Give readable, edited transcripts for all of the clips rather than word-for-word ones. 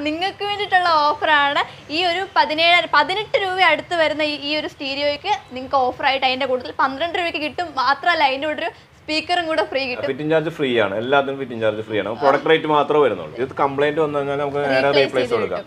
നിങ്ങൾക്ക് വേണ്ടിയിട്ടുള്ള ഓഫറാണ്. ഈ ഒരു 18 രൂപ അടുത്ത് വരുന്ന ഈ ഒരു സ്റ്റീരിയോയ്ക്ക് നിങ്ങൾക്ക് ഓഫറായിട്ട് അതിൻ്റെ കൂടുതൽ 12 രൂപയ്ക്ക് കിട്ടും. മാത്രമല്ല അതിൻ്റെ കൂടെ ഒരു സ്പീക്കറും കൂടെ ഫ്രീ കിട്ടും. ഫിറ്റിംഗ് ചാർജ് ഫ്രീ ആണ്, എല്ലാത്തിനും ഫിറ്റിംഗ് ചാർജ് ഫ്രീ ആണ്. പ്രൊഡക്റ്റ് റേറ്റ് മാത്രമേ വരുന്നുള്ളൂ. ഇത് കംപ്ലൈന്റ് വന്നു കഴിഞ്ഞാൽ നമുക്ക് നേരെ റീപ്ലേസ് കൊടുക്കാം.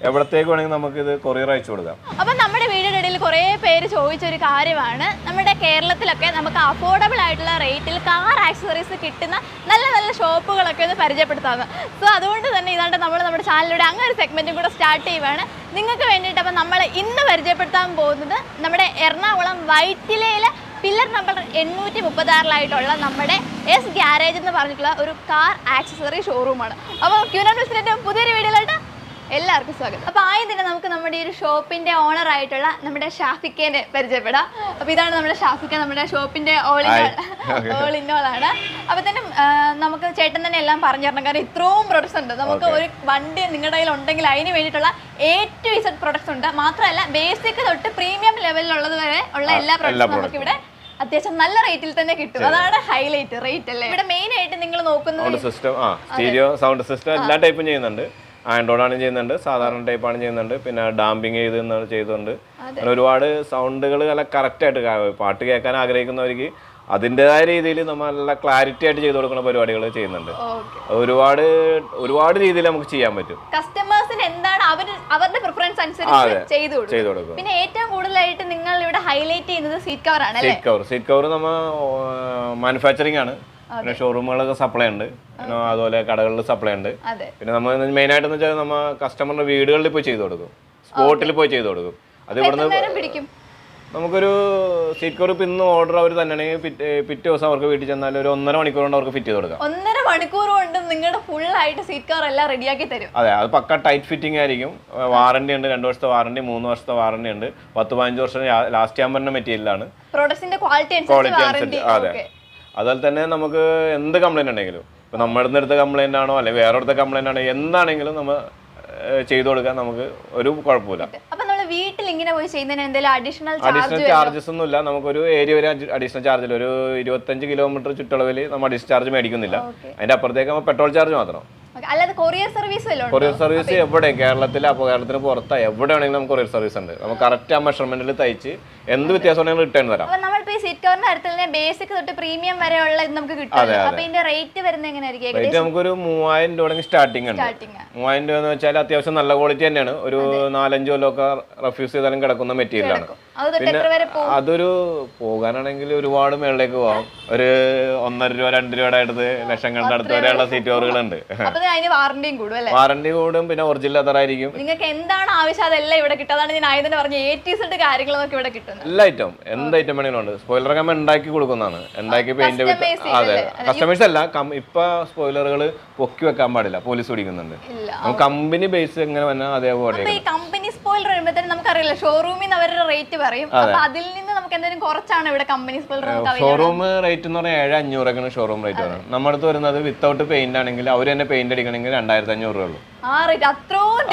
എവിടത്തേക്ക് വേണമെങ്കിൽ നമുക്ക് ഇത് കൊറിയർ അയച്ചു കൊടുക്കാം. അപ്പം നമ്മുടെ വീഡിയോയുടെ ഇടയിൽ കുറേ പേര് ചോദിച്ചൊരു കാര്യമാണ്, നമ്മുടെ കേരളത്തിലൊക്കെ നമുക്ക് അഫോർഡബിൾ ആയിട്ടുള്ള റേറ്റിൽ കാർ ആക്സസറീസ് കിട്ടുന്ന നല്ല നല്ല ഷോപ്പുകളൊക്കെ ഒന്ന് പരിചയപ്പെടുത്താമെന്ന്. സോ അതുകൊണ്ട് തന്നെ ഇതാണ്ട് നമ്മൾ നമ്മുടെ ചാനലിലൂടെ അങ്ങനെ ഒരു സെഗ്മെൻറ്റും കൂടെ സ്റ്റാർട്ട് ചെയ്യുവാണ് നിങ്ങൾക്ക് വേണ്ടിയിട്ട്. അപ്പം നമ്മൾ ഇന്ന് പരിചയപ്പെടുത്താൻ പോകുന്നത് നമ്മുടെ എറണാകുളം വൈറ്റിലയിലെ പില്ലർ നമ്പർ 836 നമ്മുടെ എസ് ഗ്യാരേജ് എന്ന് പറഞ്ഞിട്ടുള്ള ഒരു കാർ ആക്സസറി ഷോറൂമാണ്. അപ്പോൾ ക്യൂനാൻ ബിസിനസിന്റെ പുതിയൊരു വീഡിയോയിലോട്ട് എല്ലാവർക്കും സ്വാഗതം. അപ്പോൾ ആദ്യം തന്നെ നമുക്ക് നമ്മുടെ ഈ ഒരു ഷോപ്പിന്റെ ഓണർ ആയിട്ടുള്ള നമ്മുടെ ഷാഫിക്കേനെ പരിചയപ്പെടാം. അപ്പോൾ ഇതാണ് നമ്മുടെ ഷാഫിക്ക, നമ്മുടെ ഷോപ്പിന്റെ ഓൾ ഇൻ ഓൾ ആണ്. അപ്പോൾ തന്നെ നമുക്ക് ചേട്ടൻ തന്നെ എല്ലാം പറഞ്ഞു തരണം, കാരണം ഇത്രയും പ്രൊഡക്ട്സ് ഉണ്ട്. നമുക്ക് ഒരു വണ്ടി നിങ്ങളുടെ കയ്യിൽ ഉണ്ടെങ്കിൽ അതിന് വേണ്ടിയിട്ടുള്ള A to Z പ്രൊഡക്ട്സ് ഉണ്ട്. മാത്രമല്ല ബേസിക് തൊട്ട് പ്രീമിയം ലെവലിലുള്ളത് വരെ ഉള്ള എല്ലാ പ്രൊഡക്ട്സും നമുക്ക് ഇവിടെ അത്യാവശ്യം നല്ല റേറ്റിൽ തന്നെ കിട്ടും. അതാണ് ഹൈലൈറ്റ് റേറ്റ് അല്ലേ. ഇവിടെ മെയിൻ ആയിട്ട് നിങ്ങൾ നോക്കുന്നത് സിസ്റ്റം, സ്റ്റീരിയോ സൗണ്ട് സിസ്റ്റം എല്ലാ ടൈപ്പും ചെയ്യുന്നുണ്ട്. ആൻഡ്രോയിഡ് ആണ് ചെയ്യുന്നുണ്ട്, സാധാരണ ടൈപ്പ് ആണ് ചെയ്യുന്നുണ്ട്, പിന്നെ ഡാമ്പിങ് ചെയ്തുകൊണ്ട് അങ്ങനെ ഒരുപാട് സൗണ്ടുകൾ നല്ല കറക്റ്റ് ആയിട്ട് പാട്ട് കേൾക്കാൻ ആഗ്രഹിക്കുന്നവർക്ക് അതിൻ്റെതായ രീതിയിൽ നമ്മൾ നല്ല ക്ലാരിറ്റി ആയിട്ട് ചെയ്തു കൊടുക്കുന്ന പരിപാടികൾ ചെയ്യുന്നുണ്ട്. ഒരുപാട് രീതിയിൽ നമുക്ക് ചെയ്യാൻ പറ്റും. കസ്റ്റമേഴ്സിന് എന്താണ് അവരുടെ പ്രിഫറൻസ് അനുസരിച്ച് ചെയ്തു കൊടുക്കും. പിന്നെ ഏറ്റവും കൂടുതലായിട്ട് നിങ്ങൾ ഇവിടെ ഹൈലൈറ്റ് ചെയ്യുന്നത് സീറ്റ് കവർ ആണ്. സീറ്റ് കവർ നമ്മൾ മാനുഫാക്ചറിങ് ആണ്. പിന്നെ ഷോറൂമുകളൊക്കെ സപ്ലൈ ഉണ്ട്, അതുപോലെ കടകളിൽ സപ്ലൈ ഉണ്ട്. പിന്നെ നമ്മൾ മെയിൻ ആയിട്ടെന്ന് വെച്ചാൽ നമ്മൾ കസ്റ്റമറിന്റെ വീടുകളിൽ പോയി ചെയ്തു കൊടുക്കും, സ്പോട്ടിൽ പോയി ചെയ്തു കൊടുക്കും. അത് ഇവിടുന്ന് നമുക്കൊരു സീറ്റ് കവർ ഇന്ന് ഓർഡർ അവർ തന്നെയാണെങ്കിൽ പിറ്റേ ദിവസം അവർക്ക് വീട്ടിൽ ചെന്നാൽ ഒരു 1.5 മണിക്കൂർ കൊണ്ട് അവർക്ക് ഫിറ്റ് ചെയ്ത് കൊടുക്കാം. 1.5 മണിക്കൂർ കൊണ്ട് നിങ്ങളുടെ ഫുൾ ആയിട്ട് സീറ്റ് കവർ എല്ലാം റെഡിയാക്കി തരും. അതെ, അത് പക്ക ടൈറ്റ് ഫിറ്റിംഗ് ആയിരിക്കും. വാറന്റി ഉണ്ട്, 2 വർഷത്തെ വാറന്റി, 3 വർഷത്തെ വാറന്റി ഉണ്ട്, 10-15 വർഷം ലാസ്റ്റ് ചെയ്യാൻ പറ്റുന്ന മെറ്റീരിയലാണ്. പ്രോഡക്റ്റിന്റെ ക്വാളിറ്റി അനുസരിച്ച്. അതെ, അതുപോലെ തന്നെ നമുക്ക് എന്ത് കംപ്ലൈന്റ് ഉണ്ടെങ്കിലും, ഇപ്പൊ നമ്മുടെ അടുത്ത കംപ്ലൈന്റ് ആണോ അല്ലെങ്കിൽ വേറെ അടുത്ത കംപ്ലൈന്റ് ആണോ എന്താണെങ്കിലും നമ്മൾ ചെയ്തു കൊടുക്കാൻ നമുക്ക് ഒരു കുഴപ്പമില്ല. വീട്ടിൽ ഇങ്ങനെ പോയി ചെയ്യുന്നതിന് എന്തെങ്കിലും അഡീഷണൽ ചാർജസ് ഒന്നും ഇല്ല. നമുക്കൊരു ഏരിയ വരെ അഡീഷണൽ ചാർജ് ഇല്ല. ഒരു 25 കിലോമീറ്റർ ചുറ്റളവിൽ നമ്മൾ അഡീഷണൽ ചാർജ് മേടിക്കുന്നില്ല. അതിന്റെ അപ്പുറത്തേക്ക് നമ്മൾ പെട്രോൾ ചാർജ് മാത്രം. കൊറിയർ സർവീസ് എവിടെ കേരളത്തിൽ, അപ്പോൾ കേരളത്തിന് പുറത്ത് എവിടെ വേണമെങ്കിലും നമുക്ക് കൊറിയർ സർവീസ് ഉണ്ട്. നമുക്ക് കറക്റ്റ് ആ മെഷർമെന്റിൽ തയ്ച്ച് എന്ത് വ്യത്യാസം ഉണ്ടെങ്കിലും റിട്ടേൺ തരാം. ബേസിക് തൊട്ട് പ്രീമിയം വരെയുള്ള നമുക്ക് കിട്ടും. റേറ്റ് വരുന്നത് എങ്ങനെയായിരിക്കും? റേറ്റ് നമുക്കൊരു 3000 രൂപ സ്റ്റാർട്ടിംഗ് ഉണ്ട്. 3000 രൂപ എന്ന് വെച്ചാൽ അത്യാവശ്യം നല്ല ക്വാളിറ്റി തന്നെയാണ്. ഒരു 4-5 കൊല്ലമൊക്കെ റെഫ്യൂസ് ചെയ്താലും കിടക്കുന്ന മെറ്റീരിയലാണ്. പിന്നെ അതൊരു പോകാനാണെങ്കിൽ ഒരുപാട് മേളിലേക്ക് പോകാം. ഒരു 1.5 രൂപ 2 രൂപയുടെ അടുത്ത് ലക്ഷങ്ങളുടെ അടുത്ത് വരെയുള്ള സീറ്റ് കവറുകളുണ്ട്. വാറന്റി കൂടും, പിന്നെ ഒറിജിനൽ ലെതറായിരിക്കും. നിങ്ങൾക്ക് എന്താണ് ആവശ്യം അതെല്ലാം ഇവിടെ കിട്ടും. അതാണ് ഞാൻ ആദ്യം പറഞ്ഞ A to Z കാര്യങ്ങളൊക്കെ ഇവിടെ കിട്ടും. എല്ലാ ഐറ്റം, എന്ത് ഐറ്റം വേണമെങ്കിലും ഉണ്ട്. സ്പോയിലർ നമ്മൾ ഉണ്ടാക്കി കൊടുക്കുന്നതാണ്, ഉണ്ടാക്കി പെയിന്റ്. അതെ, കസ്റ്റമേഴ്സ് അല്ല. ഇപ്പൊ സ്പോയിലറുകൾ പൊക്കി വെക്കാൻ പാടില്ല, പോലീസ് പിടിക്കുന്നുണ്ട്. കമ്പനി ബേസ് എങ്ങനെ വന്നാൽ അതേപോലെ. കമ്പനി സ്പോയിലർ വരുമ്പോഴത്തേനും നമുക്കറിയില്ല, ഷോറൂമിൽ നിന്ന് അവരുടെ റേറ്റ് പറയും. അപ്പൊ അതിൽ നിന്ന് നമുക്ക് എന്തെങ്കിലും കുറച്ചാണ് ഇവിടെ കമ്പനി സ്പോയിലർ. ഷോറൂം റേറ്റ് എന്ന് പറഞ്ഞാൽ 7,500 ഷോറൂം റേറ്റ് ആണ്. നമ്മുടെ അടുത്ത് വരുന്നത് വിത്തൗട്ട് പെയിന്റ് ആണെങ്കിൽ അവർ തന്നെ പെയിന്റ് അടിക്കണമെങ്കിൽ 2,500 രൂപ ഉള്ളൂ.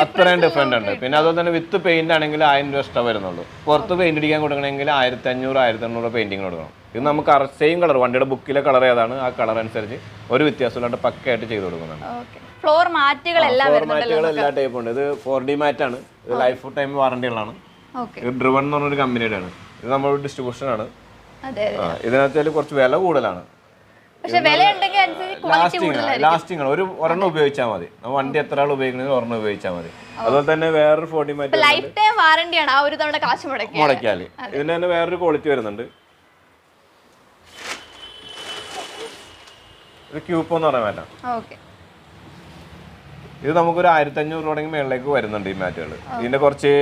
അത്രയും ഡിഫറെന്റ് ഉണ്ട്. പിന്നെ അതുപോലെ തന്നെ വിത്ത് പെയിന്റ് ആണെങ്കിൽ 1000 രൂപ എക്സ്ട്രാ വരുന്നുള്ളൂ. പുറത്ത് പെയിന്റ് അടിക്കാൻ കൊടുക്കണമെങ്കിൽ 1,500-1,800 പെയിന്റിങ് കൊടുക്കണം. ഇത് നമുക്ക് സെയിം കളർ, വണ്ടിയുടെ ബുക്കിലെ കളർ ഏതാണ് ആ കളർ അനുസരിച്ച് ഒരു വ്യത്യാസമില്ലാണ്ട് പക്കയായിട്ട് ചെയ്ത് കൊടുക്കുന്നുണ്ട്. ഫ്ലോർ മാറ്റുകൾ എല്ലാ ടൈപ്പും ഉണ്ട്. ഇത് 4D മാറ്റ് ആണ്. ഇത് ലൈഫ് ടൈം വാറണ്ടികളാണ്. ഇത് ഡ്രിവൺ എന്ന് പറഞ്ഞൊരു കമ്പനിയുടെ ആണ്. ഇത് നമ്മുടെ ഡിസ്ട്രിബ്യൂഷൻ ആണ്. ഇതിനകത്ത് കുറച്ച് വില കൂടുതലാണ്. ലാസ്റ്റിംഗ് ആണ്. ഒരെണ്ണം ഉപയോഗിച്ചാൽ മതി. വണ്ടി എത്ര ആൾ ഉപയോഗിക്കണമെങ്കിൽ ഒരെണ്ണം ഉപയോഗിച്ചാൽ മതി. അതുപോലെ തന്നെ വേറൊരു 4D മാറ്റ് മുടക്കിയാൽ ഇതിന് തന്നെ വേറൊരു ക്വാളിറ്റി വരുന്നുണ്ട്. ഇത് ക്യൂപ്പോ എന്ന് പറയുന്ന മാറ്റാണ്. ഇത് നമുക്കൊരു 1,500 രൂപ മേളിലേക്ക് വരുന്നുണ്ട് ഈ മാറ്റുകൾ. ഇതിന്റെ കുറച്ച്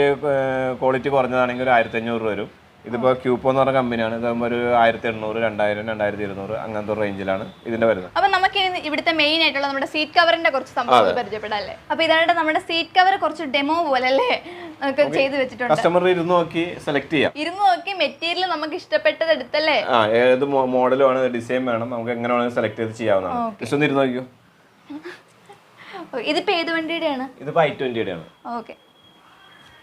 ക്വാളിറ്റി കുറഞ്ഞതാണെങ്കിൽ ഒരു 1,500 രൂപ വരും. ഇതിപ്പോ ക്യൂപ്പോ എന്ന് പറഞ്ഞ കമ്പനിയാണ്. ഇതാകുമ്പോൾ ഒരു 1,800, 2,000, 2,200 അങ്ങനത്തെ റേഞ്ചിലാണ് ഇതിന്റെ വരുന്നത്. അപ്പൊ നമുക്ക് ഇവിടുത്തെ മെയിൻ ആയിട്ടുള്ള നമ്മുടെ സീറ്റ് കവറിന്റെ കുറച്ച് സംഭവങ്ങൾ പരിചയപ്പെടാം അല്ലേ? അപ്പൊ ഇതാണ് നമ്മുടെ സീറ്റ് കവർ, കുറച്ച് ഡെമോ പോലെ അല്ലേ നമുക്ക് ചെയ്ത് വെച്ചിട്ടുണ്ട്. കസ്റ്റമർ ഇരുന്ന് നോക്കി സെലക്ട് ചെയ്യാം. ഇരുന്ന് നോക്കി മെറ്റീരിയൽ നമുക്ക് ഇഷ്ടപ്പെട്ടത് എടുത്തല്ലേ. ഏത് മോഡൽ വേണം, ഡിസൈൻ വേണം, നമുക്ക് എങ്ങനെ വേണമെങ്കിൽ സെലക്ട് ചെയ്ത് ചെയ്യാവുന്നതാണ്. ജസ്റ്റ് ഒന്ന് ഇരുന്ന് നോക്കിയോ. ഇതിപ്പോ ഏത് വണ്ടിയുടെയാണ്? ഇതിപ്പോ i20 യുടെ ആണ്. ഓക്കെ.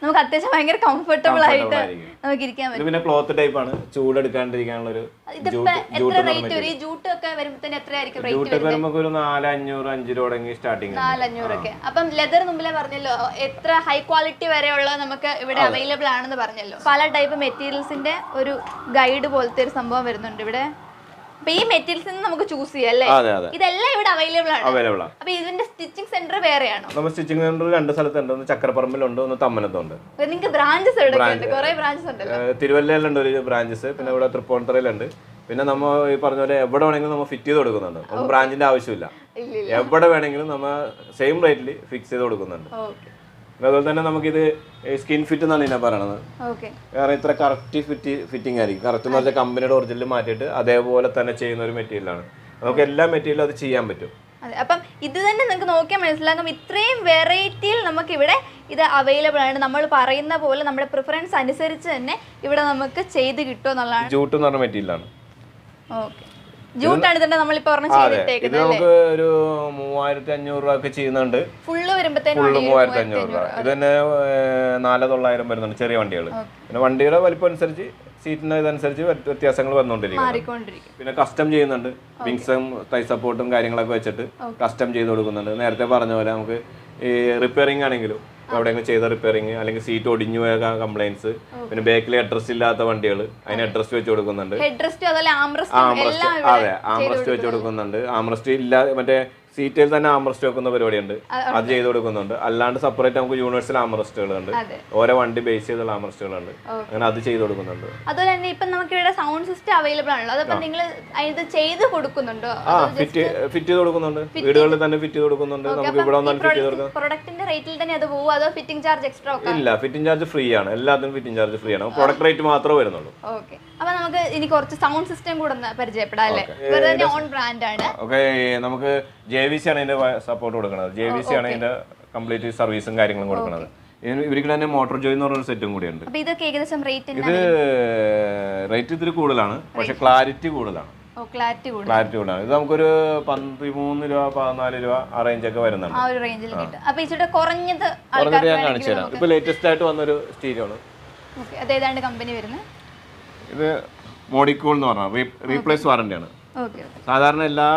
നമുക്ക് അത്യാവശ്യം ഭയങ്കര കംഫർട്ടബിൾ ആയിട്ട് നമുക്ക് ഇരിക്കാൻ പറ്റും. പിന്നെ ക്ലോത്ത് ടൈപ്പ് ആണ്, ചൂടെടുക്കാണ്ടിരിക്കാനുള്ള ഒരു എത്ര റേറ്റ് വരും? ഈ ജൂട്ട് ഒക്കെ വരുമ്പോഴത്തേന് എത്രയായിരിക്കും റേറ്റ്? ജൂട്ട് വരുമ്പോൾ ഒരു 4,500 5 രൂപ തുടങ്ങി സ്റ്റാർട്ടിങ് 4,500 ഒക്കെ. അപ്പം ലെതർ മുമ്പിലെ പറഞ്ഞല്ലോ എത്ര ഹൈ ക്വാളിറ്റി വരെയുള്ള നമുക്ക് ഇവിടെ അവൈലബിൾ ആണെന്ന് പറഞ്ഞല്ലോ. പല ടൈപ്പ് മെറ്റീരിയൽസിന്റെ ഒരു ഗൈഡ് പോലത്തെ ഒരു സംഭവം വരുന്നുണ്ട് ഇവിടെ. അപ്പൊ ഈ മെറ്റീരിയൽസ് നമുക്ക് ചൂസ് ചെയ്യാം അല്ലേ? ഇതെല്ലാം ഇവിടെ അവൈലബിൾ ആണ്. അപ്പൊ ഇതിന്റെ സ്റ്റിച്ചിങ് സെന്റർ വേറെയാണോ? നമ്മൾ സ്റ്റിച്ചിങ് സെന്റർ 2 സ്ഥലത്തുണ്ട്. ഒന്ന് ചക്കരപ്പറമ്പിലുണ്ട്, ഒന്ന് തമ്മനത്തുണ്ട്. നിങ്ങൾക്ക് ബ്രാഞ്ചസ് എവിടെയൊക്കെയുണ്ട്? കുറെ ബ്രാഞ്ചസ് ഉണ്ടല്ലോ. തിരുവല്ലയിലുണ്ട് ഒരു ബ്രാഞ്ചസ്, പിന്നെ ഇവിടെ തൃപ്പൂണിത്തുറയിലുണ്ട്. പിന്നെ നമ്മൾ ഈ പറഞ്ഞ പോലെ എവിടെ വേണമെങ്കിലും നമ്മൾ ഫിറ്റ് ചെയ്ത് കൊടുക്കുന്നുണ്ട്. നമുക്ക് ബ്രാഞ്ചിന്റെ ആവശ്യമില്ല, എവിടെ വേണമെങ്കിലും നമ്മൾ സെയിം റേറ്റിൽ ഫിക്സ് ചെയ്ത് കൊടുക്കുന്നുണ്ട്. അതുപോലെ തന്നെ നമുക്കിത് സ്കിൻ ഫിറ്റ് എന്നാണ് ഇതിനെ പറയണത്. കാരണം ഇത്ര കറക്റ്റ് ഫിറ്റിംഗ് ആയിരിക്കും. കറക്റ്റ് എന്ന് പറഞ്ഞാൽ കമ്പനിയുടെ ഒറിജിനൽ മാറ്റിയിട്ട് അതേപോലെ തന്നെ ചെയ്യുന്ന ഒരു മെറ്റീരിയലാണ്. നമുക്ക് എല്ലാ മെറ്റീരിയലും അത് ചെയ്യാൻ പറ്റും. അപ്പം ഇത് തന്നെ നിങ്ങൾക്ക് നോക്കിയാൽ മനസ്സിലാകും, ഇത്രയും വെറൈറ്റിയിൽ നമുക്ക് ഇവിടെ ഇത് അവൈലബിൾ ആണ്. നമ്മൾ പറയുന്ന പോലെ നമ്മുടെ പ്രിഫറൻസ് അനുസരിച്ച് തന്നെ ഇവിടെ നമുക്ക് ചെയ്ത് കിട്ടും എന്നുള്ളതാണ്. ജൂട്ട് എന്ന് പറഞ്ഞ മെറ്റീരിയലാണ്. ഓക്കെ, ജൂട്ടാണ് ഇതിന്റെ നമ്മളിപ്പോ ഇത് നമുക്ക് ഒരു 3,500 രൂപ ഒക്കെ ചെയ്യുന്നുണ്ട്. ഫുള്ള് വരുമ്പോഴത്തേനും 3,500 രൂപ. ഇത് തന്നെ 4,900 വരുന്നുണ്ട് ചെറിയ വണ്ടികൾ. പിന്നെ വണ്ടിയുടെ വലിപ്പം അനുസരിച്ച് സീറ്റിന് ഇതനുസരിച്ച് വ്യത്യാസങ്ങൾ വന്നുകൊണ്ടിരിക്കും. പിന്നെ കസ്റ്റം ചെയ്യുന്നുണ്ട്, വിങ്സും തൈ സപ്പോർട്ടും കാര്യങ്ങളൊക്കെ വെച്ചിട്ട് കസ്റ്റം ചെയ്ത് കൊടുക്കുന്നുണ്ട്. നേരത്തെ പറഞ്ഞ പോലെ നമുക്ക് ഈ റിപ്പയറിംഗ് ആണെങ്കിലും എവിടെയെങ്കിലും ചെയ്ത റിപ്പയറിംഗ്, അല്ലെങ്കിൽ സീറ്റ് ഒടിഞ്ഞു പോയ കംപ്ലൈൻറ്റ്സ്, പിന്നെ ബേക്കിൽ അഡ്രസ് ഇല്ലാത്ത വണ്ടികൾ അതിന് അഡ്രസ് വെച്ച് കൊടുക്കുന്നുണ്ട്. അതെ, ആംറസ്റ്റ് വെച്ച് കൊടുക്കുന്നുണ്ട്. ആംറസ്റ്റ് ഇല്ല, മറ്റേ സീറ്റിൽ തന്നെ ആംറസ്റ്റ് വെക്കുന്ന പരിപാടിയുണ്ട്, അത് ചെയ്ത് കൊടുക്കുന്നുണ്ട്. അല്ലാണ്ട് സെപ്പറേറ്റ് നമുക്ക് യൂണിവേഴ്സൽ ആംറസ്റ്റുകളുണ്ട്, ഓരോ വണ്ടി ബേസ് ചെയ്തുള്ള ആംറസ്റ്റുകളുണ്ട്, അങ്ങനെ അത് ചെയ്ത് കൊടുക്കുന്നുണ്ട്. അതുപോലെ തന്നെ ഇപ്പൊ നമുക്ക് ഇവിടെ സൗണ്ട് സിസ്റ്റം അവൈലബിൾ ആണല്ലോ, അതപ്പോ നിങ്ങൾ ഇത് ചെയ്ത് കൊടുക്കുന്നുണ്ടോ? ഫിറ്റ് ചെയ്ത് കൊടുക്കുന്നുണ്ട്, വീടുകളിൽ തന്നെ ഫിറ്റ് ചെയ്ത് കൊടുക്കുന്നുണ്ട്. നമുക്ക് ഇവിടെ വന്നാൽ ഫിറ്റ് ചെയ്ത് കൊടുക്കാം. പ്രൊഡക്റ്റിന്റെ റേറ്റിൽ തന്നെ അത് പോകും, അതോ ഫിറ്റിംഗ് ചാർജ് എക്സ്ട്രാ? ഇല്ല, ഫിറ്റിംഗ് ചാർജ് ഫ്രീ ആണ്. എല്ലാത്തിനും ഫിറ്റിംഗ് ചാർജ് ഫ്രീ ആണ്. പ്രൊഡക്റ്റ് റേറ്റ് മാത്രമേ വരുന്നുള്ളൂ. ഓക്കെ, അപ്പൊ നമുക്ക് ഇനി കുറച്ച് സൗണ്ട് സിസ്റ്റം കൂടെ പരിചയപ്പെടാം അല്ലേ? ഇവരുടെ ഓൺ ബ്രാൻഡ് ആണ്. ഓക്കെ, നമുക്ക് JVC ആണ് ഇതിന്റെ സപ്പോർട്ട് കൊടുക്കുന്നത്. JVC ആണ് ഇതിന്റെ കംപ്ലീറ്റ് സർവീസും കാര്യങ്ങളും കൊടുക്കുന്നത്. ഇവർക്ക് തന്നെ മോട്ടോർ ജോയ് എന്ന് പറഞ്ഞൊരു സെറ്റും കൂടിയുണ്ട്. ഇത് റേറ്റ് ഇത്തിരി കൂടുതലാണ്, പക്ഷെ ക്ലാരിറ്റി കൂടുതലാണ്. ക്ലാരിറ്റി കൂടുതലാണ്. ഇത് നമുക്കൊരു 13 രൂപ 14 രൂപ ആ റേഞ്ചൊക്കെ വരുന്നുണ്ട്. കുറഞ്ഞത് ഞാൻ കാണിച്ചു തരാം. ഇപ്പൊ ലേറ്റസ്റ്റ് ആയിട്ട് വന്നൊരു സ്റ്റീരിയോ ആണ്. കമ്പനി വരുന്നത് ഇത് മോഡിക്കൂൾ എന്ന് പറഞ്ഞാൽ റീപ്ലേസ് വാറന്റി ആണ്. സാധാരണ എല്ലാ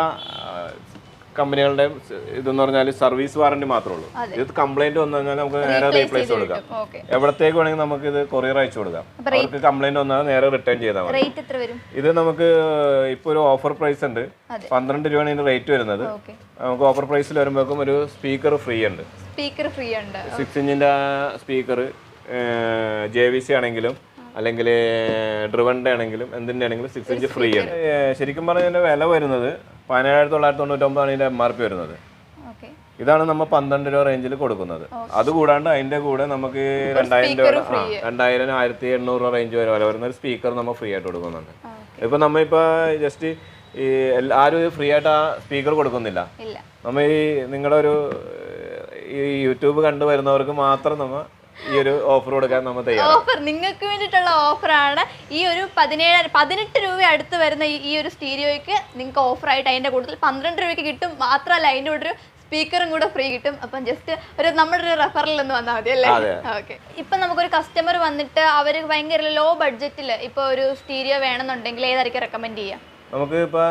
കമ്പനികളുടെയും ഇതെന്ന് പറഞ്ഞാൽ സർവീസ് വാറന്റി മാത്രമേ ഉള്ളൂ. ഇത് കംപ്ലൈന്റ് വന്നു കഴിഞ്ഞാൽ നമുക്ക് നേരെ റീപ്ലേസ് കൊടുക്കാം. എവിടത്തേക്ക് വേണമെങ്കിൽ നമുക്ക് ഇത് കൊറിയർ അയച്ചു കൊടുക്കാം. അവർക്ക് കംപ്ലൈന്റ് വന്നാൽ നേരെ റിട്ടേൺ ചെയ്താൽ മതി. ഇത് നമുക്ക് ഇപ്പൊ ഒരു ഓഫർ പ്രൈസ് ഉണ്ട്, 12 രൂപയാണ് ഇതിന്റെ റേറ്റ് വരുന്നത്. നമുക്ക് ഓഫർ പ്രൈസിൽ വരുമ്പോഴേക്കും ഒരു സ്പീക്കർ ഫ്രീ ഉണ്ട്. 6 ഇഞ്ചിന്റെ സ്പീക്കർ JVC ആണെങ്കിലും അല്ലെങ്കിൽ ഡ്രിവന്റെ ആണെങ്കിലും എന്തിന്റെ ആണെങ്കിലും 6 ഇഞ്ച് ഫ്രീ ആണ്. ശരിക്കും പറഞ്ഞാൽ ഇതിന്റെ വില വരുന്നത് 17,999 ആണ് ഇതിന്റെ MRP വരുന്നത്. ഇതാണ് നമ്മൾ 12 രൂപ റേഞ്ചിൽ കൊടുക്കുന്നത്. അതുകൂടാണ്ട് അതിന്റെ കൂടെ നമുക്ക് 2,000 രൂപ 1,800 രൂപ റേഞ്ച് വരെ വില വരുന്ന ഒരു സ്പീക്കർ നമ്മൾ ഫ്രീ ആയിട്ട് കൊടുക്കുന്നുണ്ട്. ഇപ്പൊ നമ്മളിപ്പോ ജസ്റ്റ് ഈ ആരും ഫ്രീ ആയിട്ട് ആ സ്പീക്കർ കൊടുക്കുന്നില്ല. നമ്മ ഈ നിങ്ങളുടെ ഒരു ഈ യൂട്യൂബ് കണ്ടു വരുന്നവർക്ക് മാത്രം നമ്മൾ ഈ ഒരു ഓഫർ കൊടുക്കാൻ നമ്മൾ തയ്യാറാണ്. ഓഫർ നിങ്ങൾക്ക് വേണ്ടിയിട്ടുള്ള ഓഫറാണ്. ഈ ഒരു 18 രൂപ അടുത്ത് വരുന്ന ഈ ഒരു സ്റ്റീരിയോയ്ക്ക് നിങ്ങൾക്ക് ഓഫറായിട്ട് അതിന്റെ കൂടുതൽ 12 രൂപയ്ക്ക് കിട്ടും. മാത്രമല്ല അതിന്റെ കൂടെ ഒരു സ്പീക്കറും കൂടെ ഫ്രീ കിട്ടും. അപ്പം ജസ്റ്റ് നമ്മുടെ ഒരു റെഫറൽ എന്ന് വന്നാൽ മതി അല്ലേ? ഓക്കെ, ഇപ്പൊ നമുക്കൊരു കസ്റ്റമർ വന്നിട്ട് അവര് ഭയങ്കര ലോ ബഡ്ജറ്റിൽ ഇപ്പൊ ഒരു സ്റ്റീരിയോ വേണമെന്നുണ്ടെങ്കിൽ ഏതായിരിക്കും റെക്കമെൻഡ് ചെയ്യാം? നമുക്ക് ഇപ്പൊ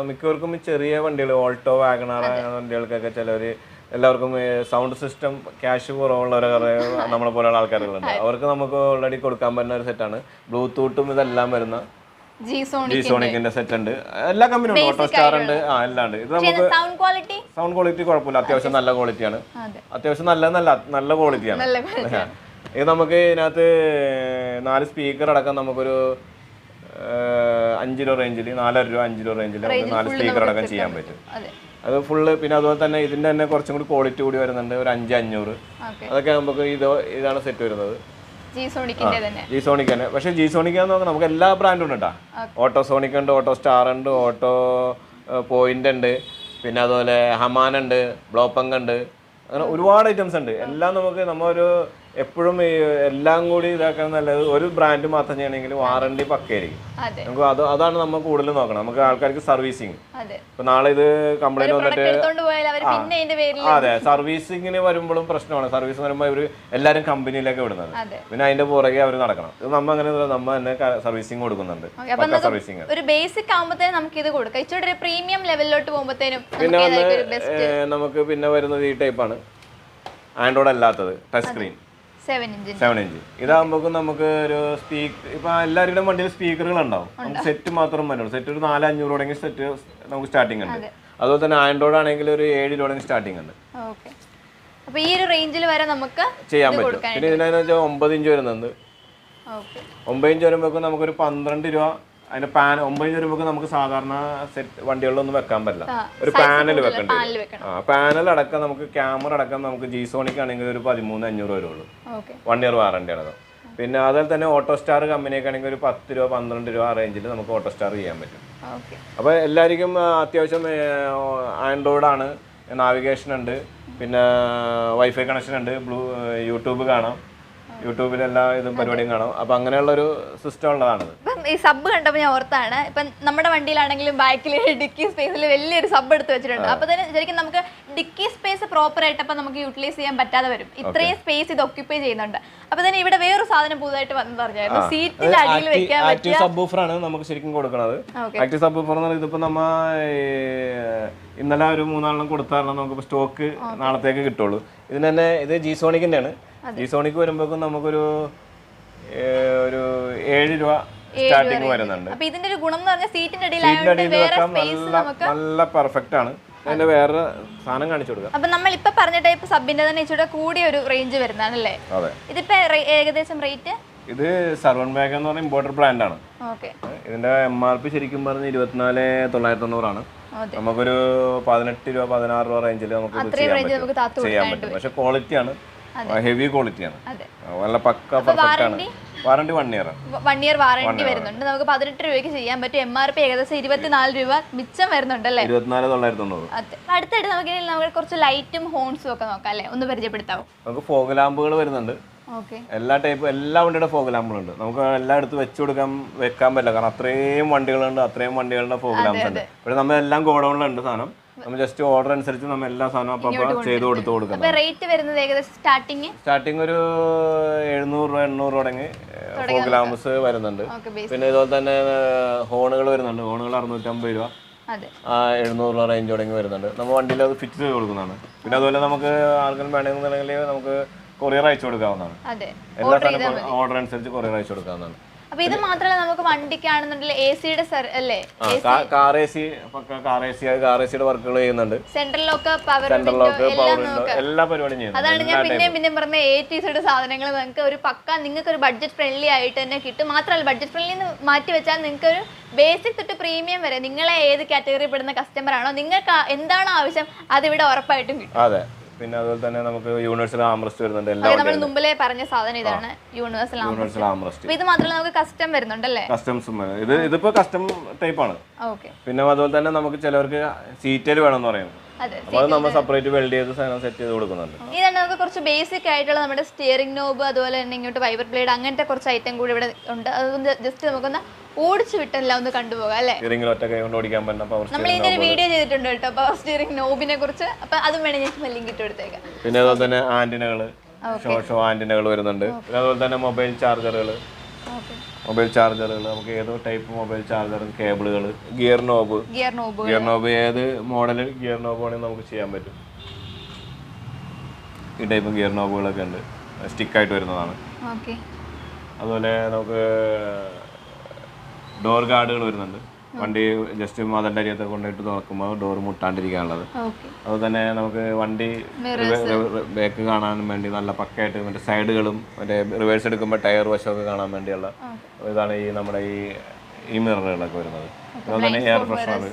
മിക്കവർക്കും ചെറിയ വണ്ടികൾ, ഓൾട്ടോ, വാഗണർ വണ്ടികൾക്കൊക്കെ ചിലവര് എല്ലാവർക്കും സൗണ്ട് സിസ്റ്റം ക്യാഷ് കുറവുള്ളവരെ നമ്മളെ പോലെയുള്ള ആൾക്കാരുകളുണ്ട്. അവർക്ക് നമുക്ക് ഓൾറെഡി കൊടുക്കാൻ പറ്റുന്ന ഒരു സെറ്റാണ്. ബ്ലൂടൂത്തും ഇതെല്ലാം വരുന്ന G-Sonic സെറ്റ് ഉണ്ട്. എല്ലാ കമ്പനിയും ഉണ്ട്, ഓട്ടോ സ്റ്റാർ ഉണ്ട്, എല്ലാം ഉണ്ട്. ഇത് നമുക്ക് സൗണ്ട് ക്വാളിറ്റി കുഴപ്പമില്ല, അത്യാവശ്യം നല്ല ക്വാളിറ്റിയാണ്. അത്യാവശ്യം നല്ല ക്വാളിറ്റിയാണ്. ഇത് നമുക്ക് ഇതിനകത്ത് 4 സ്പീക്കർ അടക്കം നമുക്കൊരു 5 രൂപ റേഞ്ചിൽ, 4.5 രൂപ 5 രൂപ റേഞ്ചിൽ നമുക്ക് 4 സ്പീക്കർ അടക്കം ചെയ്യാൻ പറ്റും. അത് ഫുള്ള്. പിന്നെ അതുപോലെ തന്നെ ഇതിന്റെ തന്നെ കുറച്ചും കൂടി ക്വാളിറ്റി കൂടി വരുന്നുണ്ട്, ഒരു 5,500. അതൊക്കെ നമുക്ക് ഇതാണ് സെറ്റ് വരുന്നത്, G-Sonic തന്നെ. പക്ഷെ G-Sonic നമുക്ക് എല്ലാ ബ്രാൻഡും ഉണ്ട് കേട്ടോ. ഓട്ടോ സോണിക് ഉണ്ട്, ഓട്ടോ സ്റ്റാർ ഉണ്ട്, ഓട്ടോ പോയിന്റ് ഉണ്ട്, പിന്നെ അതുപോലെ ഹമാൻ ഉണ്ട്, ബ്ലോപ്പങ് ഉണ്ട്, അങ്ങനെ ഒരുപാട് ഐറ്റംസ് ഉണ്ട്. എല്ലാം നമുക്ക് നമ്മൊരു എപ്പോഴും എല്ലാം കൂടി ഇതാക്കാൻ നല്ലത് ഒരു ബ്രാൻഡ് മാത്രം ചെയ്യണമെങ്കിൽ വാറണ്ടി പക്കയായിരിക്കും. നമുക്ക് അതാണ് നമ്മൾ കൂടുതൽ നോക്കണം. നമുക്ക് ആൾക്കാർക്ക് സർവീസിങ്, ഇപ്പൊ നാളെ ഇത് കംപ്ലൈന്റ് വന്നിട്ട് അതെ സർവീസിങ്ങിന് വരുമ്പോഴും പ്രശ്നമാണ്. സർവീസ് വരുമ്പോൾ ഇവര് എല്ലാരും കമ്പനിയിലേക്ക് വിടുന്നത്, പിന്നെ അതിന്റെ പുറകെ അവർ നടക്കണം. ഇത് നമ്മ അങ്ങനെ നമ്മ തന്നെ സർവീസിങ് കൊടുക്കുന്നുണ്ട്. സർവീസിങ് ഒരു ബേസിക് ആകുമ്പോഴത്തേനും നമുക്ക് ഇത് കൊടുക്കാം. ഇച്ചിരി ഒരു പ്രീമിയം ലെവലിലോട്ട് പോകുമ്പോഴത്തേനും പിന്നെ നമുക്ക് പിന്നെ വരുന്നത് ഈ ടൈപ്പാണ്, ആൻഡ്രോയിഡ് അല്ലാത്തത് ടച്ച് സ്ക്രീൻ 7 ഇഞ്ച്. ഇതാകുമ്പോൾ നമുക്ക് ഒരു ഇപ്പൊ എല്ലാവരുടെ വണ്ടിയിൽ സ്പീക്കറുകൾ ഉണ്ടാവും. നമുക്ക് സെറ്റ് മാത്രം വരുള്ളൂ. സെറ്റ് ഒരു 400-500 തുടങ്ങി സെറ്റ് നമുക്ക് സ്റ്റാർട്ടിംഗ് ഉണ്ട്. അതുപോലെ തന്നെ ആൻഡ്രോയിഡ് ആണെങ്കിൽ ഒരു 7 തുടങ്ങി സ്റ്റാർട്ടിംഗ് ഉണ്ട്. അപ്പൊ ഈ ഒരു റേഞ്ചിൽ വരെ നമുക്ക് ചെയ്യാൻ പറ്റും. പിന്നെ ഇതിനെന്ന് വെച്ചാൽ 9 ഇഞ്ച് വരുന്നുണ്ട്. 9 ഇഞ്ച് വരുമ്പോൾ നമുക്കൊരു 12 രൂപ. അതിന്റെ 9 ഇഞ്ച് വരുമ്പോൾ നമുക്ക് സാധാരണ സെറ്റ് വണ്ടികളിലൊന്നും വെക്കാൻ പറ്റില്ല, ഒരു പാനൽ വെക്കേണ്ടി. പാനൽ അടക്കം നമുക്ക് ക്യാമറ അടക്കം നമുക്ക് G-Sonic ആണെങ്കിൽ ഒരു 13,500 വരുള്ളൂ. 1 ഇയർ വാറണ്ടി ആണ്. പിന്നെ അതുപോലെ തന്നെ ഓട്ടോ സ്റ്റാർ കമ്പനിയൊക്കെ ആണെങ്കിൽ ഒരു 10 രൂപ 12 രൂപ റേഞ്ചിൽ നമുക്ക് ഓട്ടോ സ്റ്റാർ ചെയ്യാൻ പറ്റും. അപ്പോൾ എല്ലാവർക്കും അത്യാവശ്യം ആൻഡ്രോയിഡ് ആണ്, നാവിഗേഷൻ ഉണ്ട്, പിന്നെ വൈഫൈ കണക്ഷൻ ഉണ്ട്, യൂട്യൂബ് കാണാം, യൂട്യൂബിലെല്ലാ ഇതും പരിപാടിയും കാണാം. അപ്പൊ അങ്ങനെയുള്ളൊരു സിസ്റ്റം ഉള്ളതാണ്. ഇപ്പം ഈ സബ് കണ്ടപ്പോൾ ഞാൻ ഓർത്താണ്, ഇപ്പം നമ്മുടെ വണ്ടിയിലാണെങ്കിലും ബാക്കിൽ ഡിക്കി സ്പേസിൽ വലിയൊരു സബ് എടുത്ത് വെച്ചിട്ടുണ്ട്. അപ്പൊ തന്നെ ശരിക്കും നമുക്ക് ഡിക്കി സ്പേസ് പ്രോപ്പർ ആയിട്ട് അപ്പൊ നമുക്ക് യൂട്ടിലൈസ് ചെയ്യാൻ പറ്റാതെ വരും. ഇത്രയും സ്പേസ് ഇത് ഒക്യുപ്പൈ ചെയ്യുന്നുണ്ട്. അപ്പൊ തന്നെ ഇവിടെ വേറൊരു സാധനം പുതുതായിട്ട് വന്നു പറഞ്ഞായിരുന്നു, സീറ്റിന്റെ അടിയിൽ വെക്കാൻ ആക്റ്റീവ് സബ് വൂഫറാണ് നമുക്ക് ശരിക്കും കൊടുക്കുന്നത്. ആക്റ്റീവ് സബ് വൂഫർ എന്ന് പറയുന്നത് ഇതിപ്പോ നമ്മ ഇന്നലെ ഒരു 3 കൊടുത്താൽ നമുക്ക് സ്റ്റോക്ക് നാളത്തേക്ക് കിട്ടുള്ളൂ. ഇതിന് തന്നെ ഇത് G-Sonicന്റെ ആണ്. G-Sonic വരുമ്പോഴേക്കും നമുക്കൊരു 7 രൂപ സ്റ്റാർട്ടിങ് വരുന്നുണ്ട്. ഇതിന്റെ ഒരു ഗുണം എന്ന് പറഞ്ഞാൽ സീറ്റിന്റെ അടിയിൽ വെക്കാൻ നല്ല പെർഫെക്റ്റ് ആണ്. അതിന്റെ വേറെ സാധനം കാണിച്ചു കൊടുക്കാം. അപ്പൊ നമ്മൾ ഇപ്പൊ പറഞ്ഞ ടൈപ്പ് സബിന്റെ തന്നെ ഇച്ചിരി കൂടിയ ഒരു റേഞ്ച് വരുന്നതാണല്ലേ? ഇതിപ്പോ ഏകദേശം റേറ്റ് ഇത് സർവൺ ബാഗ് എന്ന് പറഞ്ഞ ഇമ്പോർട്ടഡ് ബ്രാൻഡ് ആണ്. ഇതിന്റെ MRP ശരിക്കും പറഞ്ഞ 24,990 ആണ്. നമുക്കൊരു 18 രൂപ 16 രൂപ റേഞ്ചിൽ നമുക്ക് ചെയ്യാൻ പറ്റും. പക്ഷെ ക്വാളിറ്റി ആണ്, ഹെവി ക്വാളിറ്റിയാണ്, നല്ല പക്ക പെർഫെക്റ്റ് ആണ്. വാറണ്ടി 1 ഇയർ ആണ്. 1 ഇയർ വാറണ്ടി വരുന്നുണ്ട്. നമുക്ക് 18 രൂപയ്ക്ക് ചെയ്യാൻ പറ്റും. MRP ഏകദേശം 24 രൂപ മിച്ചം വരുന്നുണ്ടല്ലേ? 24,990. അടുത്തായിട്ട് നമുക്ക് കുറച്ച് ലൈറ്റും ഹോൺസും ഒക്കെ നോക്കാം അല്ലേ? ഒന്ന് പരിചയപ്പെടുത്താവും. നമുക്ക് ഫോഗ് ലാമ്പുകൾ വരുന്നുണ്ട്. എല്ലാ വണ്ടിയുടെ ഫോഗ് ലാമ്പുകളുണ്ട്. നമുക്ക് എല്ലായിടത്തും വെക്കാൻ പറ്റില്ല, കാരണം അത്രയും വണ്ടികളുണ്ട്, അത്രയും വണ്ടികളുടെ ഫോഗ് ലാംപ്സ് ഉണ്ട്. ഇവിടെ നമ്മൾ എല്ലാം ഗോഡൌണിലുണ്ട് സാധനം. നമ്മൾ ജസ്റ്റ് ഓർഡർ അനുസരിച്ച് നമ്മൾ എല്ലാ സാധനവും അപ്പൊ ചെയ്ത് കൊടുക്കണം. റേറ്റ് വരുന്നത് ഏകദേശം സ്റ്റാർട്ടിങ് ഒരു 700 രൂപ 800 തുടങ്ങി ഫോഗ് ലാംപ്സ് വരുന്നുണ്ട്. പിന്നെ ഇതുപോലെ തന്നെ ഹോണുകൾ വരുന്നുണ്ട്. ഹോണുകൾ 650 രൂപ 700 രൂപ റേഞ്ച് തുടങ്ങി വരുന്നുണ്ട്. നമ്മൾ വണ്ടിയിൽ അത് ഫിറ്റ് ചെയ്ത് കൊടുക്കുന്നതാണ്. പിന്നെ അതുപോലെ നമുക്ക് ആൾക്കാർ വേണമെന്നുണ്ടെങ്കിൽ നമുക്ക് കൊറിയർ അയച്ചു കൊടുക്കാവുന്നതാണ്. എല്ലാ സാധനവും ഓർഡർ അനുസരിച്ച് കൊറിയർ അയച്ചു കൊടുക്കാവുന്നതാണ്. അപ്പൊ ഇത് മാത്രമല്ല, നമുക്ക് വണ്ടിക്കാണെന്നുണ്ടെങ്കിൽ AC-യുടെ അല്ലേ? കാർ AC-യുടെ വർക്കുകൾ ചെയ്യുന്നുണ്ട്. സെൻട്രൽ ലോക്ക്, പവർ എല്ലാ പരിപാടിയും ചെയ്യുന്നു. അതാണ് ഞാൻ പിന്നെ പറഞ്ഞ ATCയുടെ സാധനങ്ങൾ നിങ്ങൾക്ക് ഒരു നിങ്ങൾക്ക് ഒരു ബഡ്ജറ്റ് ഫ്രണ്ട്ലി ആയിട്ട് തന്നെ കിട്ടും. മാത്രമല്ല ബഡ്ജറ്റ് ഫ്രണ്ട്ലി മാറ്റി വെച്ചാൽ നിങ്ങൾക്ക് ഒരു ബേസിക് തൊട്ട് പ്രീമിയം വരെ നിങ്ങളെ ഏത് കാറ്റഗറി പെടുന്ന കസ്റ്റമർ ആണോ, നിങ്ങൾക്ക് എന്താണോ ആവശ്യം അതിവിടെ ഉറപ്പായിട്ടും കിട്ടും. അതെ. പിന്നെ അതുപോലെ തന്നെ നമുക്ക് യൂണിവേഴ്സൽ ആംറസ്റ്റ് വരുന്നുണ്ട്. നമ്മൾ മുമ്പിലേ പറഞ്ഞ സാധനം ഇതാണ് യൂണിവേഴ്സൽ ആംറസ്റ്റ്. ഇത് മാത്രമല്ല നമുക്ക് കസ്റ്റം വരുന്നുണ്ടല്ലേ? കസ്റ്റംസും ഇതിപ്പോ കസ്റ്റം ടൈപ്പ് ആണ്. പിന്നെ അതുപോലെ തന്നെ നമുക്ക് ചിലവർക്ക് സീറ്റൽ വേണമെന്ന് പറയുന്നത്, അപ്പോൾ നമ്മൾ സെപ്പറേറ്റ് വെൽഡ് ചെയ്ത് സാധനം സെറ്റ് ചെയ്ത് കൊടുക്കുന്നുണ്ട്. ഇതാണ് നമുക്ക് കുറച്ച് ബേസിക് ആയിട്ടുള്ള നമ്മുടെ സ്റ്റിയറിംഗ് നോബ്, അതുപോലെ തന്നെ ഇങ്ങോട്ട് വൈബർ ബ്ലേഡ്, അങ്ങനത്തെ കുറച്ച് ഐറ്റം കൂടി ഇവിടെ ഉണ്ട്. അതൊന്ന് ജസ്റ്റ് നമുക്കൊന്ന് ഓടിച്ചു വിട്ടല്ല ഒന്ന് കണ്ടുപോകാം അല്ലേ? നമ്മൾ ഇതിന്റെ ഒരു വീഡിയോ ചെയ്തിട്ടുണ്ട് കേട്ടോ, പവർ സ്റ്റിയറിംഗ് നോബിനെ കുറിച്ച്. അപ്പൊ അതും വേണേ ഞാൻ ലിങ്ക് ഇട്ട് കൊടുത്തേക്കാം. പിന്നെ അതുപോലെ തന്നെ ഷോ ആന്റിനകൾ വരുന്നുണ്ട്. പിന്നെ അതുപോലെ തന്നെ മൊബൈൽ ചാർജറുകൾ നമുക്ക് ഏതോ ടൈപ്പ് മൊബൈൽ ചാർജർ, കേബിളുകൾ, ഗിയർ നോബ് ഏത് മോഡൽ ഗിയർ നോബ് ആണെങ്കിൽ നമുക്ക് ചെയ്യാൻ പറ്റും. ഈ ടൈപ്പ് ഗിയർ നോബുകളൊക്കെ ഉണ്ട്, സ്റ്റിക്കായിട്ട് വരുന്നതാണ്. അതുപോലെ നമുക്ക് ഡോർ ഗാർഡുകൾ വരുന്നുണ്ട്. വണ്ടി ജസ്റ്റ് മതന്റെ അരിയത്തെ കൊണ്ടിട്ട് നോക്കുമ്പോൾ ഡോർ മുട്ടാണ്ടിരിക്കാനുള്ളത്. അതുപോലെ തന്നെ നമുക്ക് വണ്ടി ബാക്ക് കാണാൻ വേണ്ടി നല്ല പക്കയായിട്ട് മറ്റേ സൈഡുകളും മറ്റേ റിവേഴ്സ് എടുക്കുമ്പോൾ ടയർ വശമൊക്കെ കാണാൻ വേണ്ടിയുള്ള ഇതാണ് ഈ നമ്മുടെ ഈ മിററുകളൊക്കെ വരുന്നത്. അതുപോലെ തന്നെ എയർ ഫ്രഷ്നർ,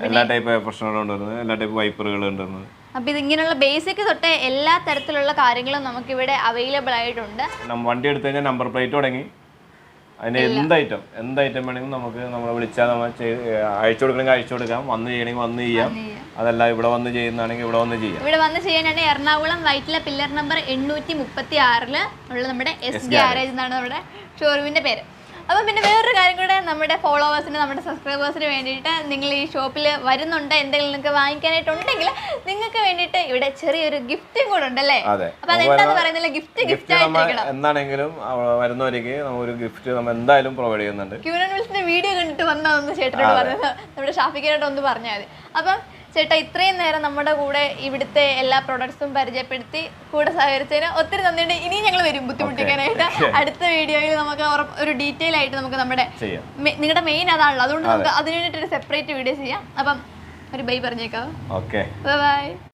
എല്ലാ ടൈപ്പ് എയർ ഫ്രഷ്നറും ഉണ്ടായിരുന്നത്, എല്ലാ ടൈപ്പ് വൈപ്പറുകളും ഉണ്ടായിരുന്നത്. അപ്പൊ ഇതിങ്ങനെയുള്ള ബേസിക് തൊട്ട് എല്ലാ തരത്തിലുള്ള കാര്യങ്ങളും നമുക്ക് ഇവിടെ അവൈലബിൾ ആയിട്ടുണ്ട്. വണ്ടി എടുത്തു കഴിഞ്ഞാൽ നമ്പർ പ്ലേറ്റ് തുടങ്ങി അതിന് എന്ത് ഐറ്റം വേണമെങ്കിലും നമുക്ക് നമ്മളെ വിളിച്ചാൽ നമ്മൾ അയച്ചു കൊടുക്കണമെങ്കിൽ അയച്ചു കൊടുക്കാം, വന്ന് ചെയ്യണമെങ്കിൽ വന്ന് ചെയ്യാം. അതല്ല ഇവിടെ വന്ന് ചെയ്യുന്നതാണെങ്കിൽ ഇവിടെ വന്ന് ചെയ്യാം. ഇവിടെ വന്ന് ചെയ്യാനാണ് എറണാകുളം വൈറ്റില പില്ലർ നമ്പർ 836 ഉള്ള നമ്മുടെ എസ് ഗ്യാരേജ് എന്നാണ് നമ്മുടെ ഷോറൂമിന്റെ പേര്. അപ്പം പിന്നെ വേറൊരു കാര്യം കൂടെ, നമ്മുടെ ഫോളോവേഴ്സിന്, നമ്മുടെ സബ്സ്ക്രൈബേഴ്സിന് വേണ്ടിയിട്ട് നിങ്ങൾ ഈ ഷോപ്പിൽ വരുന്നുണ്ട്, എന്തെങ്കിലും നിങ്ങൾക്ക് വാങ്ങിക്കാനായിട്ടുണ്ടെങ്കിൽ നിങ്ങൾക്ക് വേണ്ടിയിട്ട് ഇവിടെ ചെറിയൊരു ഗിഫ്റ്റും കൂടെ ഉണ്ടല്ലേ? അപ്പൊ അതെന്താന്ന് പറയുന്നില്ല, ഗിഫ്റ്റ് എന്താണെങ്കിലും വരുന്നവർക്ക് ഒരു ഗിഫ്റ്റ് നമ്മൾ എന്തായാലും പ്രൊവൈഡ് ചെയ്യുന്നുണ്ട്. ക്യൂനൻ വിൽസിന്റെ വീഡിയോ കണ്ടിട്ട് വന്നതൊന്ന് ചേട്ടനോട് പറഞ്ഞത്, നമ്മുടെ ഷാഫിക്കാനായിട്ട് ഒന്ന് പറഞ്ഞാൽ മതി. അപ്പം ചേട്ടാ, ഇത്രയും നേരം നമ്മുടെ കൂടെ ഇവിടുത്തെ എല്ലാ പ്രൊഡക്ട്സും പരിചയപ്പെടുത്തി കൂടെ സഹകരിച്ചതിന് ഒത്തിരി നന്ദിയുണ്ട്. ഇനിയും ഞങ്ങൾ വരും ബുദ്ധിമുട്ടിക്കാനായിട്ട്. അടുത്ത വീഡിയോയിൽ നമുക്ക് ഒരു ഡീറ്റെയിൽ ആയിട്ട് നമുക്ക് നമ്മുടെ നിങ്ങളുടെ മെയിൻ അതാണല്ലോ, അതുകൊണ്ട് നമുക്ക് അതിന് വേണ്ടിയിട്ട് ഒരു സെപ്പറേറ്റ് വീഡിയോ ചെയ്യാം. അപ്പം ഒരു ബൈ പറഞ്ഞേക്കാവോ? Okay, by.